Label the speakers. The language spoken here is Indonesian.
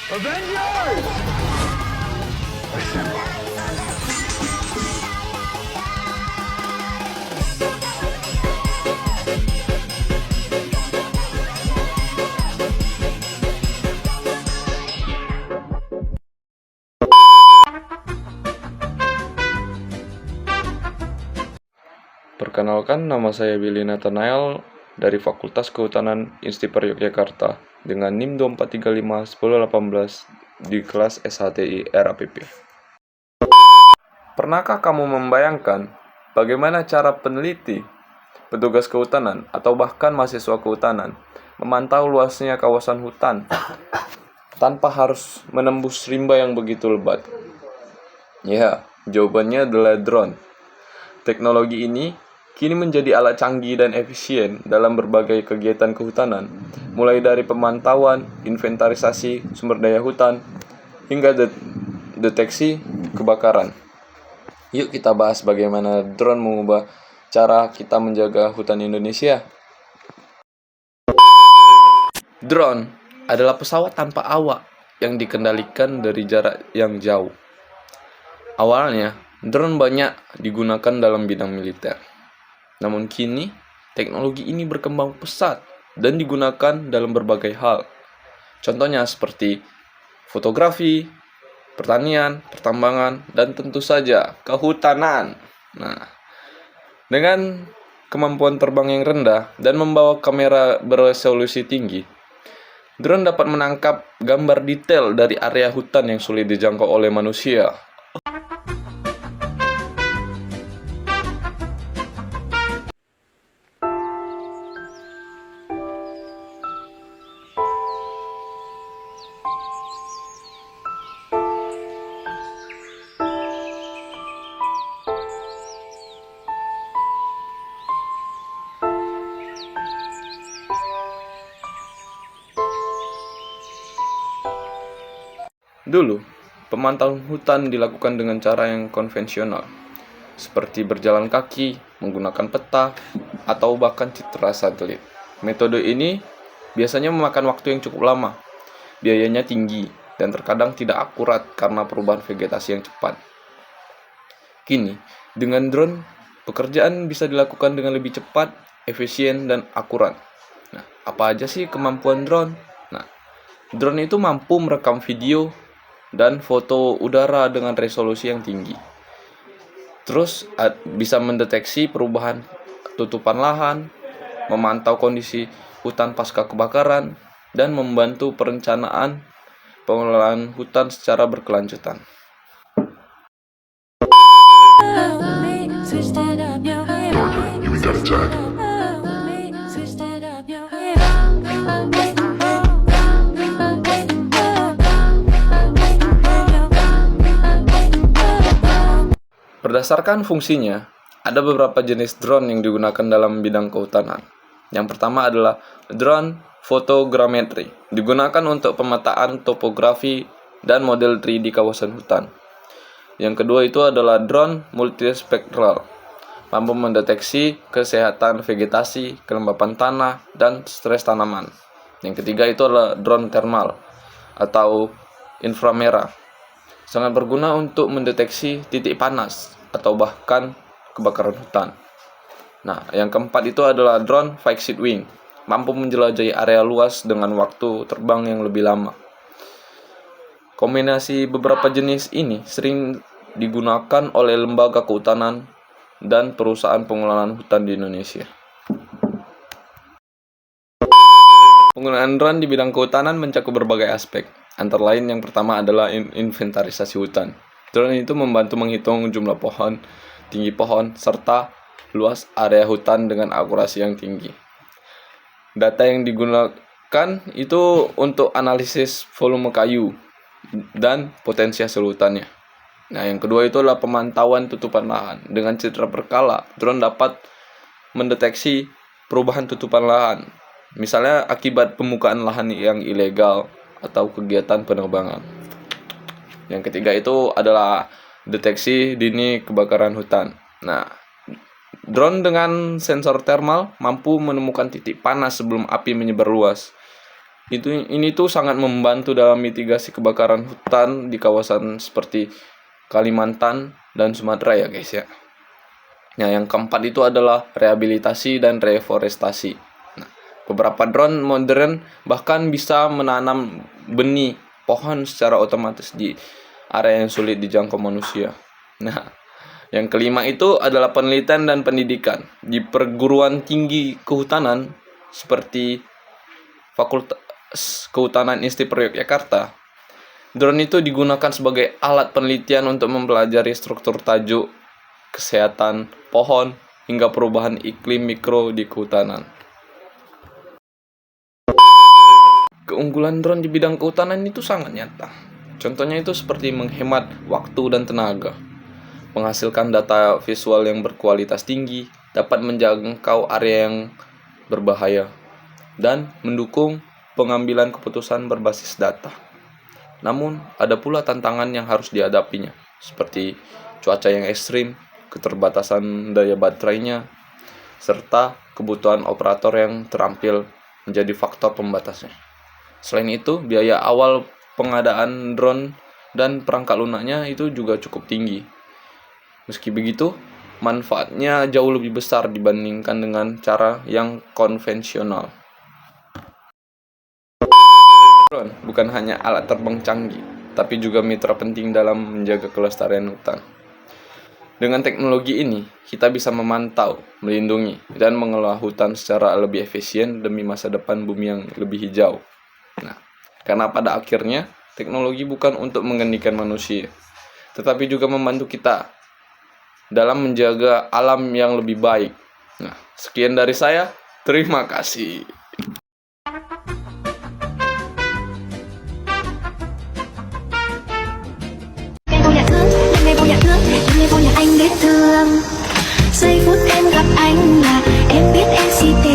Speaker 1: Avengers! Assemble.
Speaker 2: Perkenalkan, nama saya Billy Nathanael dari Fakultas Kehutanan Institut Yogyakarta dengan NIM 24351018 di kelas SHTI RAPP. Pernahkah kamu membayangkan bagaimana cara peneliti, petugas kehutanan, atau bahkan mahasiswa kehutanan memantau luasnya kawasan hutan tanpa harus menembus rimba yang begitu lebat? Ya, jawabannya adalah drone. Teknologi ini kini menjadi alat canggih dan efisien dalam berbagai kegiatan kehutanan, mulai dari pemantauan, inventarisasi sumber daya hutan, hingga deteksi kebakaran. Yuk kita bahas bagaimana drone mengubah cara kita menjaga hutan Indonesia. Drone adalah pesawat tanpa awak yang dikendalikan dari jarak yang jauh. Awalnya, drone banyak digunakan dalam bidang militer. Namun kini, teknologi ini berkembang pesat dan digunakan dalam berbagai hal. Contohnya seperti fotografi, pertanian, pertambangan, dan tentu saja kehutanan. Nah, dengan kemampuan terbang yang rendah dan membawa kamera beresolusi tinggi, drone dapat menangkap gambar detail dari area hutan yang sulit dijangkau oleh manusia. Dulu, pemantauan hutan dilakukan dengan cara yang konvensional, seperti berjalan kaki, menggunakan peta, atau bahkan citra satelit. Metode ini biasanya memakan waktu yang cukup lama, biayanya tinggi, dan terkadang tidak akurat karena perubahan vegetasi yang cepat. Kini, dengan drone, pekerjaan bisa dilakukan dengan lebih cepat, efisien, dan akurat. Nah, apa aja sih kemampuan drone? Nah, drone itu mampu merekam video dan foto udara dengan resolusi yang tinggi. Terus bisa mendeteksi perubahan tutupan lahan, memantau kondisi hutan pasca kebakaran, dan membantu perencanaan pengelolaan hutan secara berkelanjutan.
Speaker 1: You mean that attack?
Speaker 2: Berdasarkan fungsinya, ada beberapa jenis drone yang digunakan dalam bidang kehutanan. Yang pertama adalah drone photogrammetry, digunakan untuk pemetaan topografi dan model 3D kawasan hutan. Yang kedua itu adalah drone multispektral, mampu mendeteksi kesehatan vegetasi, kelembapan tanah, dan stres tanaman. Yang ketiga itu adalah drone thermal atau inframerah, sangat berguna untuk mendeteksi titik panas atau bahkan kebakaran hutan. Nah, yang keempat itu adalah drone fixed wing, mampu menjelajahi area luas dengan waktu terbang yang lebih lama. Kombinasi beberapa jenis ini sering digunakan oleh lembaga kehutanan dan perusahaan pengelolaan hutan di Indonesia. Penggunaan drone di bidang kehutanan mencakup berbagai aspek. Antara lain yang pertama adalah inventarisasi hutan. Drone itu membantu menghitung jumlah pohon, tinggi pohon, serta luas area hutan dengan akurasi yang tinggi. Data yang digunakan itu untuk analisis volume kayu dan potensi hasil hutannya. Nah, yang kedua itu adalah pemantauan tutupan lahan. Dengan citra berkala, drone dapat mendeteksi perubahan tutupan lahan, misalnya akibat pembukaan lahan yang ilegal atau kegiatan penerbangan. Yang ketiga itu adalah deteksi dini kebakaran hutan. Nah, drone dengan sensor thermal mampu menemukan titik panas sebelum api menyebar luas. Ini tuh sangat membantu dalam mitigasi kebakaran hutan di kawasan seperti Kalimantan dan Sumatera ya guys ya. Nah, yang keempat itu adalah rehabilitasi dan reforestasi. Nah, beberapa drone modern bahkan bisa menanam benih pohon secara otomatis di area yang sulit dijangkau manusia. Nah, yang kelima itu adalah penelitian dan pendidikan. Di perguruan tinggi kehutanan seperti Fakultas Kehutanan ISTI Yogyakarta, drone itu digunakan sebagai alat penelitian untuk mempelajari struktur tajuk, kesehatan pohon, hingga perubahan iklim mikro di kehutanan. Keunggulan drone di bidang kehutanan itu sangat nyata. Contohnya itu seperti menghemat waktu dan tenaga, menghasilkan data visual yang berkualitas tinggi, dapat menjangkau area yang berbahaya, dan mendukung pengambilan keputusan berbasis data. Namun, ada pula tantangan yang harus dihadapinya, seperti cuaca yang ekstrim, keterbatasan daya baterainya, serta kebutuhan operator yang terampil menjadi faktor pembatasnya. Selain itu, biaya awal pengadaan drone dan perangkat lunaknya itu juga cukup tinggi. Meski begitu, manfaatnya jauh lebih besar dibandingkan dengan cara yang konvensional. Drone bukan hanya alat terbang canggih, tapi juga mitra penting dalam menjaga kelestarian hutan. Dengan teknologi ini, kita bisa memantau, melindungi, dan mengelola hutan secara lebih efisien demi masa depan bumi yang lebih hijau. Nah, karena pada akhirnya, teknologi bukan untuk menggantikan manusia, tetapi juga membantu kita dalam menjaga alam yang lebih baik. Nah, sekian dari saya. Terima kasih.
Speaker 3: Giây phút em gặp anh là em biết em si tình.